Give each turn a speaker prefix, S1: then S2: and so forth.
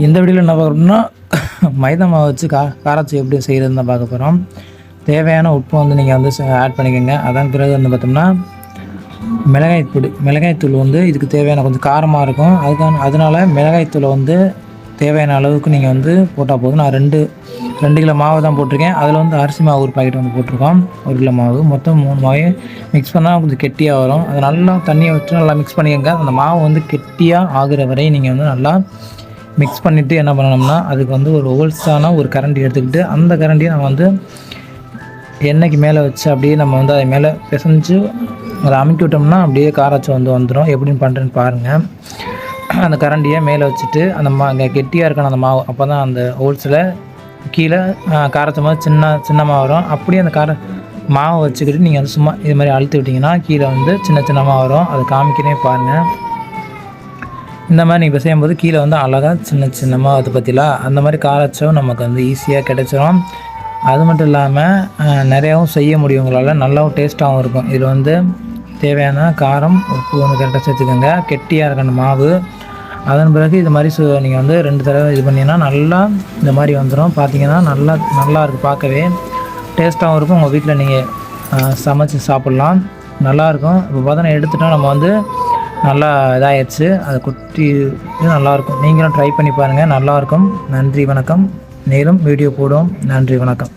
S1: இந்த வீடியோவில் என்ன பார்க்குறோம்னா மைதா மாவு வச்சு காராச்சி எப்படி செய்கிறதுன்னு தான் பார்க்க போகிறோம். தேவையான உப்பு வந்து நீங்கள் வந்து ஆட் பண்ணிக்கோங்க. அதன் பிறகு வந்து பார்த்தோம்னா மிளகாய்த்தூள் வந்து இதுக்கு தேவையான கொஞ்சம் காரமாக இருக்கும். அதனால் மிளகாய்த்தூளை வந்து தேவையான அளவுக்கு நீங்கள் வந்து போட்டால் போதும். நான் 2 கிலோ மாவு தான் போட்டிருக்கேன். அதில் வந்து அரிசி மாவு ஒரு பாக்கெட் வந்து போட்டிருக்கோம். 1 கிலோ மாவு மொத்தம் 3 மாவையும் மிக்ஸ் பண்ணால் கொஞ்சம் கெட்டியாக வரும். அது நல்லா தண்ணியை வச்சு நல்லா மிக்ஸ் பண்ணிக்கோங்க. அந்த மாவு வந்து கெட்டியாக ஆகுற வரை நீங்கள் வந்து நல்லா மிக்ஸ் பண்ணிவிட்டு என்ன பண்ணணும்னா அதுக்கு வந்து ஒரு ஹோல்ஸான ஒரு கரண்டி எடுத்துக்கிட்டு அந்த கரண்டியை நம்ம வந்து எண்ணெய்க்கு மேலே வச்சு அப்படியே நம்ம வந்து அதை மேலே பிசைஞ்சு அதை அமுக்கி விட்டோம்னா அப்படியே காராச்சி வந்து வந்துடும். எப்படின்னு பண்ணுறேன்னு பாருங்கள். அந்த கரண்டியை மேலே வச்சுட்டு அந்த அங்கே கெட்டியாக இருக்கணும் அந்த மாவு. அப்போ தான் அந்த ஹோல்ஸில் கீழே காராச்சி மாதிரி சின்னமாக வரும். அப்படியே அந்த மாவை வச்சுக்கிட்டு நீங்கள் வந்து சும்மா இது மாதிரி அழுத்தி விட்டிங்கன்னா கீழே வந்து சின்னமாக வரும். அதை காமிக்கிறே பாருங்கள். இந்த மாதிரி நீங்கள் செய்யும்போது கீழே வந்து அழகாக சின்னமாக அது பற்றிலாம் அந்த மாதிரி காராச்சும் நமக்கு வந்து ஈஸியாக கிடைச்சிரும். அது மட்டும் இல்லாமல் நிறையாவும் செய்ய முடியும் உங்களால். நல்லாவும் டேஸ்ட்டாகவும் இருக்கும். இதில் வந்து தேவையான காரம் உப்பு வந்து கரெக்டாக சேர்த்துக்கோங்க. கெட்டியாக இருக்கணும் மாவு. அதன் பிறகு இது மாதிரி நீங்கள் வந்து 2 தடவை இது பண்ணிங்கன்னா நல்லா இந்த மாதிரி வந்துடும். பார்த்தீங்கன்னா நல்லா இருக்குது. பார்க்கவே டேஸ்ட்டாகவும் இருக்கும். உங்கள் வீட்டில் நீங்கள் சமைச்சு சாப்பிட்லாம். நல்லாயிருக்கும். இப்போ பார்த்தோன்னா எடுத்துட்டோம் நம்ம வந்து நல்லா இதாகிடுச்சு. அதை கொட்டி நல்லாயிருக்கும். நீங்களும் ட்ரை பண்ணி பாருங்கள். நல்லாயிருக்கும். நன்றி வணக்கம். மேலும் வீடியோ போடுவோம். நன்றி வணக்கம்.